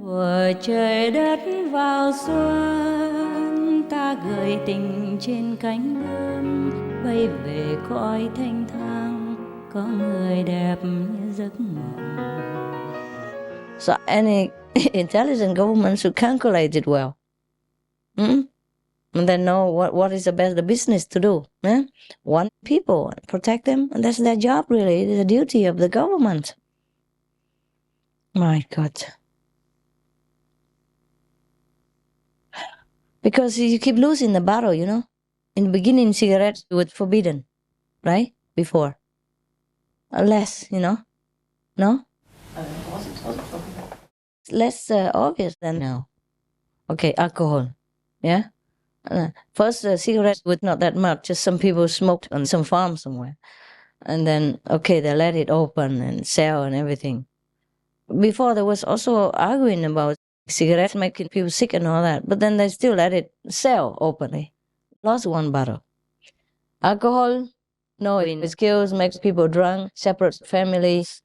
Mùa trời đất vào xuân, ta gửi tình trên cánh bướm, bay về cõi thanh thang, có người đẹp như giấc mộng. So any intelligent government should calculate it well. And then know what is the business to do. Want people, protect them, and that's their job really. It is a duty of the government. My God. Because you keep losing the battle, you know. In the beginning, cigarettes were forbidden, right? Before. Less, you know. No? Less obvious than now. Okay, alcohol. Yeah? First, cigarettes were not that much. Just some people smoked on some farm somewhere. And then, okay, they let it open and sell and everything. Before, there was also arguing about cigarettes making people sick and all that. But then they still let it sell openly. Lost one bottle. Alcohol, no, it kills, makes people drunk, separates families,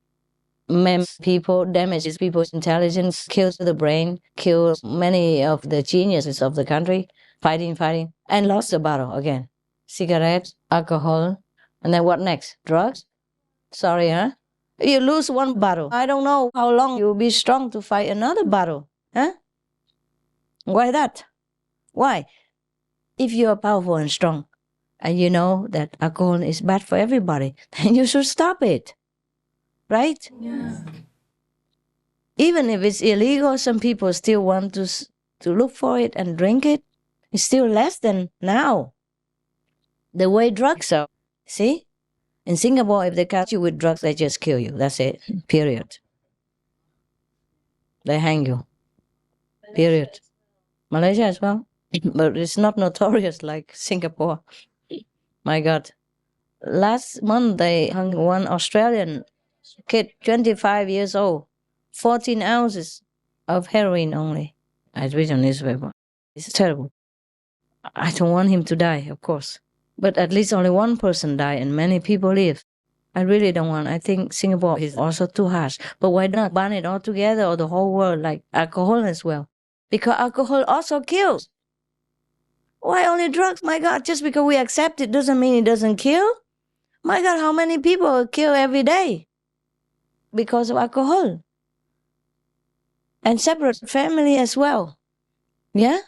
maims people, damages people's intelligence, kills the brain, kills many of the geniuses of the country, fighting, and lost the battle again. Cigarettes, alcohol, and then what next? Drugs? Sorry, huh? You lose one battle. I don't know how long you'll be strong to fight another battle, huh? Why that? Why? If you are powerful and strong, and you know that alcohol is bad for everybody, then you should stop it. Right? Yeah. Even if it's illegal, some people still want to look for it and drink it. It's still less than now. The way drugs are. See? In Singapore, if they catch you with drugs, they just kill you. That's it. Period. They hang you. Period. Malaysia as well. But it's not notorious like Singapore. My God. Last month, they hung one Australian kid, 25 years old, 14 ounces of heroin only. I read on newspaper. It's terrible. I don't want him to die, of course. But at least only one person died and many people live. I really don't want. I think Singapore is also too harsh. But why not ban it altogether or the whole world like alcohol as well? Because alcohol also kills. Why only drugs? My God, just because we accept it doesn't mean it doesn't kill. My God, how many people are killed every day because of alcohol? And separate family as well. Yeah?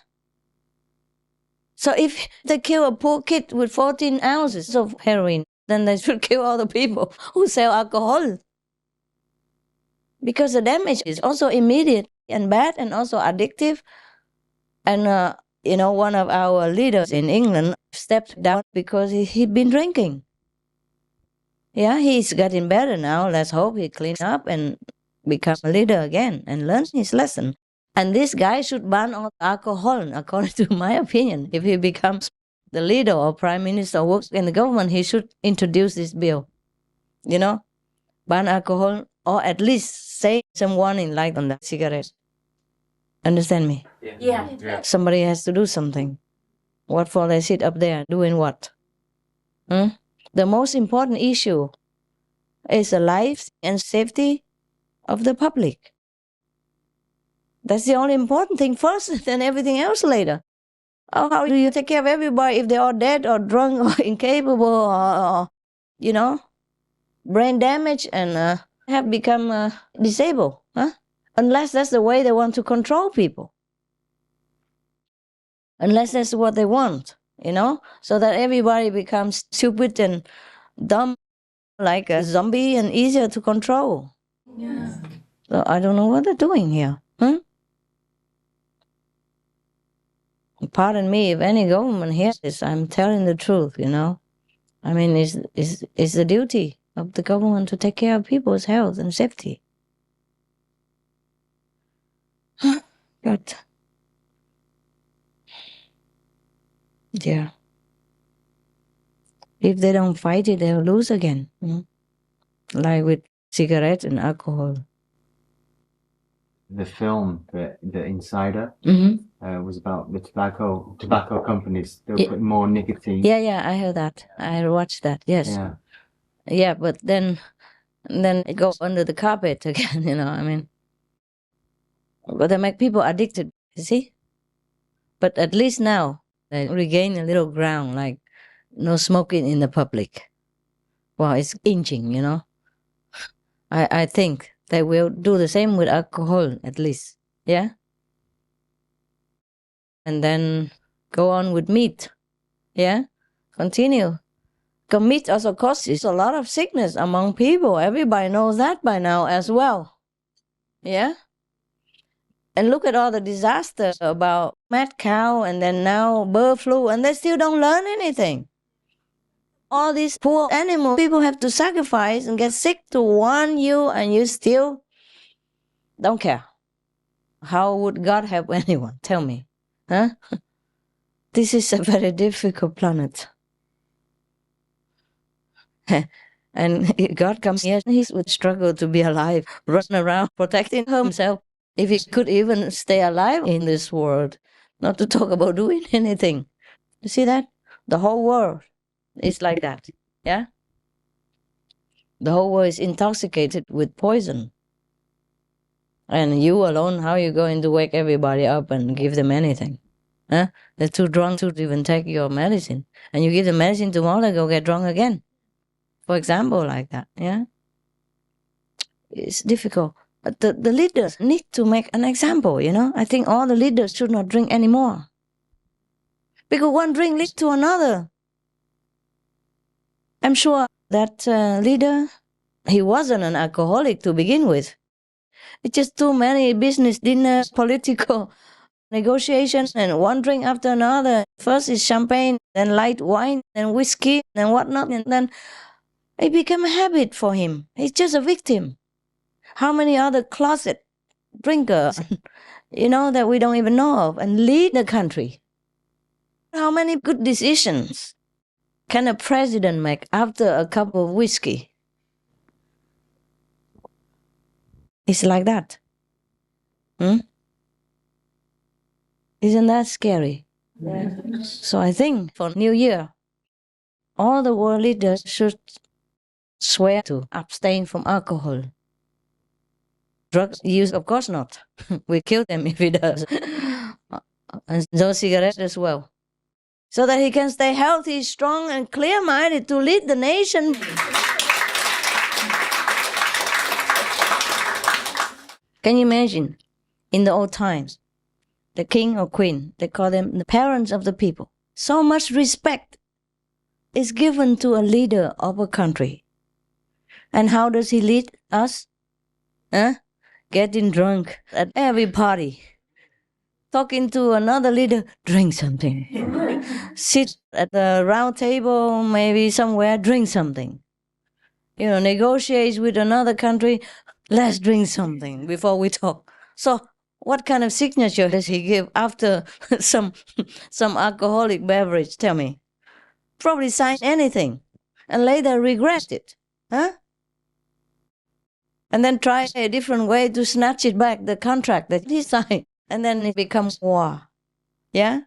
So if they kill a poor kid with 14 ounces of heroin, then they should kill all the people who sell alcohol. Because the damage is also immediate and bad and also addictive. And, one of our leaders in England stepped down because he'd been drinking. Yeah, he's getting better now. Let's hope he cleans up and becomes a leader again and learns his lesson. And this guy should ban all alcohol, according to my opinion. If he becomes the leader or prime minister or works in the government, he should introduce this bill. Ban alcohol or at least say some warning light on the cigarette. Understand me? Yeah. Somebody has to do something. What for they sit up there doing what? The most important issue is the life and safety of the public. That's the only important thing first, then everything else later. How do you take care of everybody if they're all dead or drunk or incapable or brain damage and have become disabled? Unless that's the way they want to control people. Unless that's what they want, so that everybody becomes stupid and dumb like a zombie and easier to control. Yeah. So I don't know what they're doing here. Pardon me if any government hears this. I'm telling the truth, I mean, it's the duty of the government to take care of people's health and safety. God. Yeah. If they don't fight it, they'll lose again. Like with cigarettes and alcohol. The film, the Insider, was about the tobacco companies. They were putting more nicotine. Yeah, I heard that. I watched that. Yes. Yeah, but then it goes under the carpet again. I mean, But they make people addicted, you see? But at least now they regain a little ground, like no smoking in the public. Well, it's inching, you know. I think they will do the same with alcohol, at least. Yeah? And then go on with meat. Yeah? Continue. Because meat also causes a lot of sickness among people. Everybody knows that by now as well. Yeah? And look at all the disasters about mad cow and then now bird flu, and they still don't learn anything. All these poor animals people have to sacrifice and get sick to warn you, and you still don't care. How would God help anyone? Tell me. Huh? This is a very difficult planet. And God comes here, he would struggle to be alive, run around protecting himself, if he could even stay alive in this world, not to talk about doing anything. You see that? The whole world is like that. Yeah? The whole world is intoxicated with poison. And you alone, how are you going to wake everybody up and give them anything? Huh? They're too drunk to even take your medicine. And you give them medicine tomorrow, they go get drunk again. For example, like that. Yeah? It's difficult. But the leaders need to make an example, you know? I think all the leaders should not drink anymore. Because one drink leads to another. I'm sure that leader, he wasn't an alcoholic to begin with. It's just too many business dinners, political negotiations, and one drink after another. First is champagne, then light wine, then whiskey, then whatnot, and then it became a habit for him. He's just a victim. How many other closet drinkers, you know, that we don't even know of and lead the country? How many good decisions can a president make after a cup of whiskey? It's like that. Isn't that scary? Yeah. So I think for New Year, all the world leaders should swear to abstain from alcohol. Drugs use, of course not. We kill them if he does. And those cigarettes as well. So that he can stay healthy, strong, and clear-minded to lead the nation. Can you imagine, in the old times, the king or queen, they call them the parents of the people. So much respect is given to a leader of a country. And how does he lead us? Getting drunk at every party. Talking to another leader, drink something. Sit at the round table, maybe somewhere, drink something. You know, negotiate with another country, let's drink something before we talk. So what kind of signature does he give after some alcoholic beverage? Tell me. Probably sign anything and later regret it. And then try a different way to snatch it back, the contract that he signed. And then it becomes war. Yeah?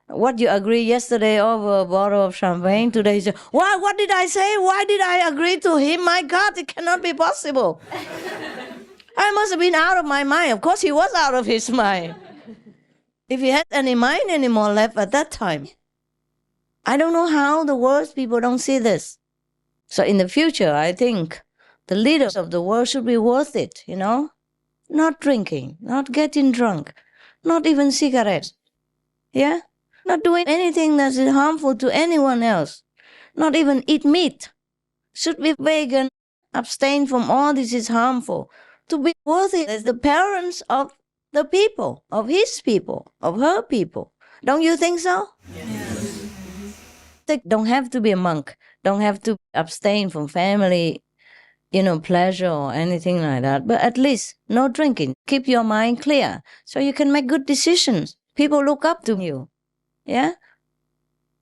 What you agree yesterday over a bottle of champagne, today you say, what did I say? Why did I agree to him? My God, it cannot be possible. I must have been out of my mind. Of course he was out of his mind. If he had any mind anymore left at that time. I don't know how the world people don't see this. So in the future, I think the leaders of the world should be worth it, you know? Not drinking, not getting drunk, not even cigarettes. Yeah? Not doing anything that is harmful to anyone else. Not even eat meat. Should be vegan, abstain from all this is harmful. To be worthy as the parents of the people, of his people, of her people. Don't you think so? Yes. They don't have to be a monk, don't have to abstain from family, pleasure or anything like that. But at least no drinking. Keep your mind clear so you can make good decisions. People look up to you. Yeah?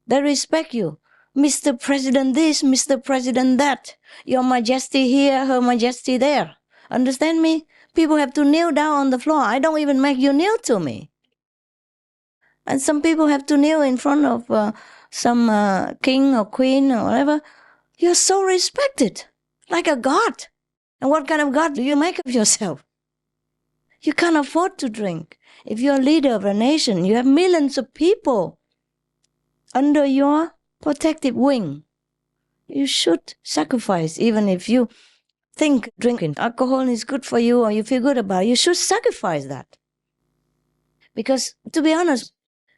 They respect you. Mr. President this, Mr. President that. Your Majesty here, Her Majesty there. Understand me? People have to kneel down on the floor. I don't even make you kneel to me. And some people have to kneel in front of some king or queen or whatever. You're so respected, like a god. And what kind of god do you make of yourself? You can't afford to drink. If you're a leader of a nation, you have millions of people under your protective wing. You should sacrifice, even if you think drinking alcohol is good for you or you feel good about it, you should sacrifice that. Because, to be honest,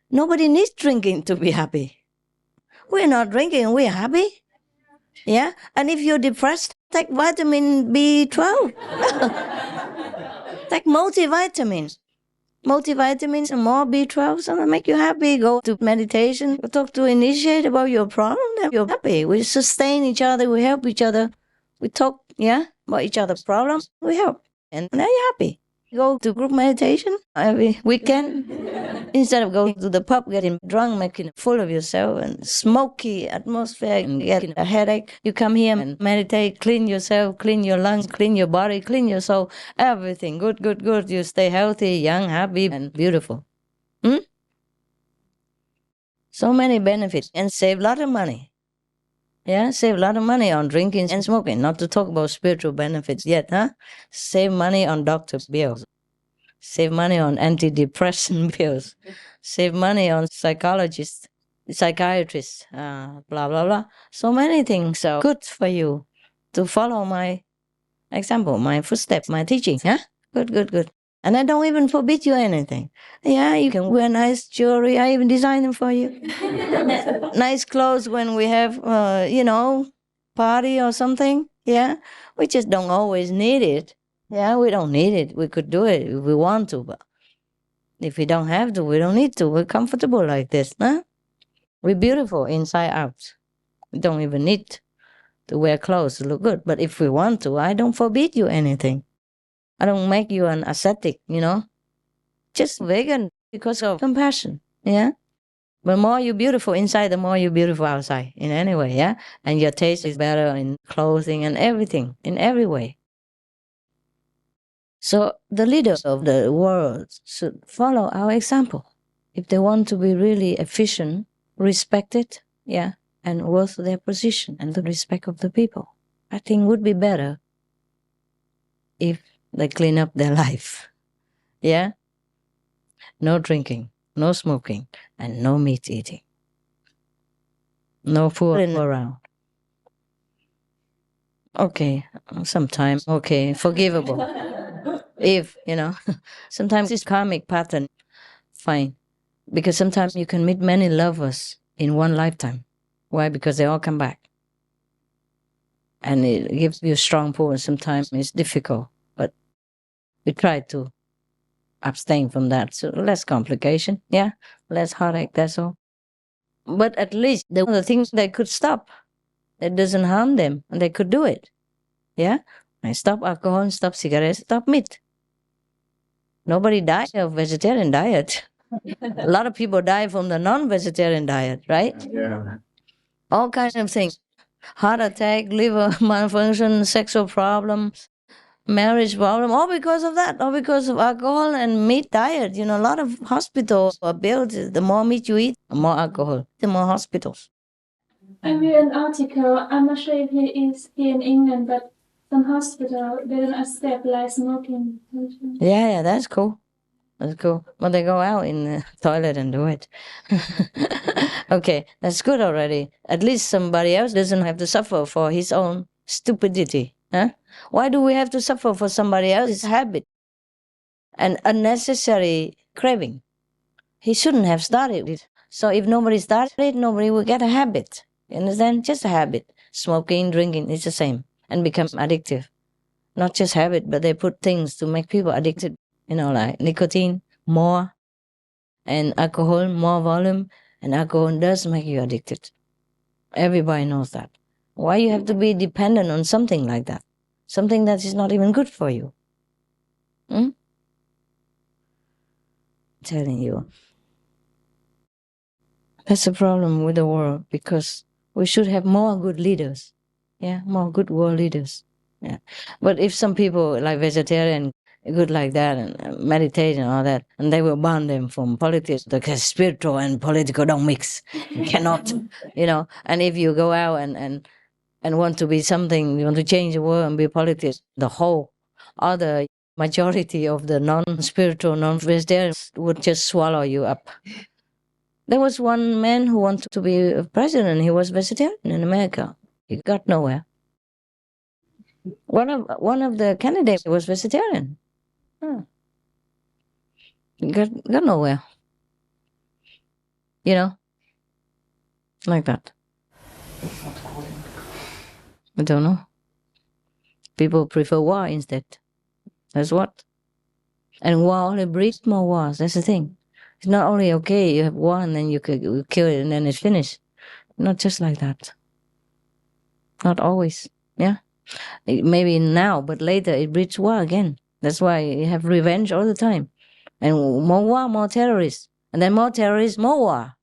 nobody needs drinking to be happy. We're not drinking, we're happy. Yeah? And if you're depressed, take vitamin B12. Take multivitamins. Multivitamins and more B12s and make you happy. Go to meditation, talk to initiate about your problem, then you're happy. We sustain each other, we help each other. We talk, about each other's problems, we help. And now you're happy. Go to group meditation every weekend. Instead of going to the pub, getting drunk, making a fool of yourself, and smoky atmosphere, and getting a headache, you come here and meditate, clean yourself, clean your lungs, clean your body, clean your soul, everything. Good, good, good. You stay healthy, young, happy, and beautiful. So many benefits, and save a lot of money. Yeah, save a lot of money on drinking and smoking, not to talk about spiritual benefits yet, huh? Save money on doctor's bills. Save money on antidepressant bills. Save money on psychologists, psychiatrists, blah, blah, blah. So many things are good for you to follow my example, my footsteps, my teaching. Yeah? Good, good, good. And I don't even forbid you anything. Yeah, you can wear nice jewelry. I even design them for you. Nice clothes when we have, party or something. Yeah, we just don't always need it. Yeah, we don't need it. We could do it if we want to, but if we don't have to, we don't need to. We're comfortable like this, huh? We're beautiful inside out. We don't even need to wear clothes to look good. But if we want to, I don't forbid you anything. I don't make you an ascetic, just vegan because of compassion. Yeah. The more you're beautiful inside, the more you're beautiful outside in any way. Yeah. And your taste is better in clothing and everything, in every way. So the leaders of the world should follow our example. If they want to be really efficient, respected, and worth their position and the respect of the people, I think would be better if they clean up their life. Yeah? No drinking, no smoking, and no meat eating. No fooling around. Okay, sometimes, okay, forgivable. If, sometimes it's karmic pattern, fine. Because sometimes you can meet many lovers in one lifetime. Why? Because they all come back. And it gives you a strong pull, and sometimes it's difficult. But we try to abstain from that. So less complication, less heartache, that's all. But at least the things they could stop, that doesn't harm them, and they could do it. Yeah? And stop alcohol, stop cigarettes, stop meat. Nobody died of vegetarian diet. A lot of people die from the non-vegetarian diet, right? Yeah. All kinds of things. Heart attack, liver malfunction, sexual problems, marriage problem, all because of that, all because of alcohol and meat diet. A lot of hospitals are built. The more meat you eat, the more alcohol, the more hospitals. I read an article, I'm not sure if it is here in England, but some hospital didn't accept like smoking. Yeah, that's cool. That's cool. But they go out in the toilet and do it. Okay, that's good already. At least somebody else doesn't have to suffer for his own stupidity. Huh? Why do we have to suffer for somebody else's habit and unnecessary craving? He shouldn't have started it. So if nobody started it, nobody will get a habit. You understand? Just a habit. Smoking, drinking, it's the same. And become addictive. Not just habit, but they put things to make people addicted. Like nicotine, more, and alcohol, more volume, and alcohol does make you addicted. Everybody knows that. Why you have to be dependent on something like that? Something that is not even good for you. I'm telling you. That's the problem with the world, because we should have more good leaders. Yeah, more good world leaders. Yeah. But if some people like vegetarian, good like that, and meditate and all that, and they will ban them from politics because spiritual and political don't mix. You cannot, And if you go out and want to be something, you want to change the world and be politics, the whole other majority of the non-spiritual, non-vegetarians would just swallow you up. There was one man who wanted to be a president. He was vegetarian in America. He got nowhere. One of the candidates was vegetarian. Got nowhere. You know, like that. I don't know. People prefer war instead. That's what. And war only breeds more wars. That's the thing. It's not only okay, you have war and then you kill it and then it's finished. Not just like that. Not always. Yeah. Maybe now, but later it breeds war again. That's why you have revenge all the time. And more war, more terrorists. And then more terrorists, more war.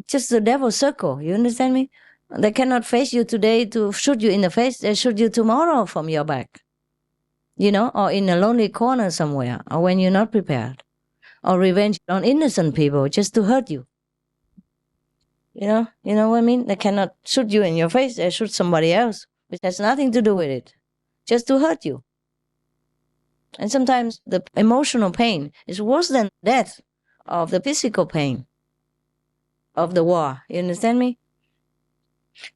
Just the devil's circle. You understand me? They cannot face you today to shoot you in the face. They shoot you tomorrow from your back. You know, or in a lonely corner somewhere, or when you're not prepared. Or revenge on innocent people just to hurt you. You know what I mean? They cannot shoot you in your face. They shoot somebody else, which has nothing to do with it, just to hurt you. And sometimes the emotional pain is worse than death of the physical pain of the war. You understand me?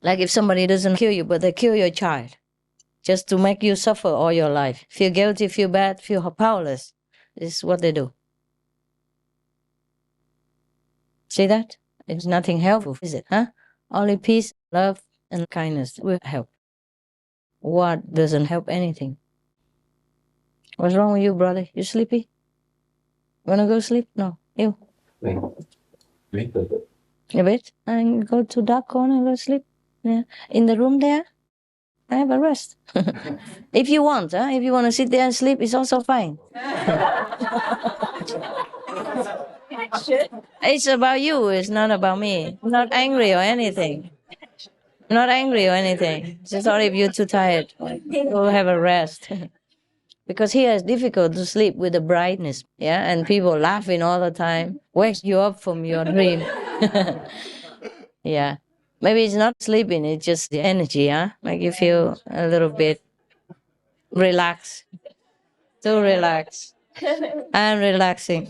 Like if somebody doesn't kill you, but they kill your child, just to make you suffer all your life. Feel guilty, feel bad, feel powerless. This is what they do. See that? It's nothing helpful, is it? Huh? Only peace, love, and kindness will help. War doesn't help anything. What's wrong with you, brother? You sleepy? Wanna go sleep? No. You? A bit? And go to dark corner and go sleep? Yeah. In the room there? Have a rest. If you want, if you want to sit there and sleep, it's also fine. It's about you, it's not about me. I'm not angry or anything. I'm not angry or anything. Just sorry if you're too tired. Go have a rest. Because here it's difficult to sleep with the brightness, yeah? And people laughing all the time, wakes you up from your dream. Yeah. Maybe it's not sleeping, it's just the energy, huh? Make you feel a little bit relaxed. Too relaxed. I'm relaxing.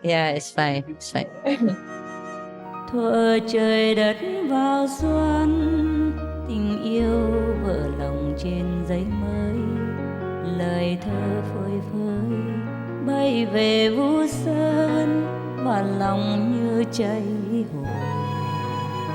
Yeah, it's fine. It's fine. Thuở trời đất vào xuân, tình yêu vỡ lòng trên giấy mới, lời thơ phơi phới bay về Vũ Sơn, và lòng như cháy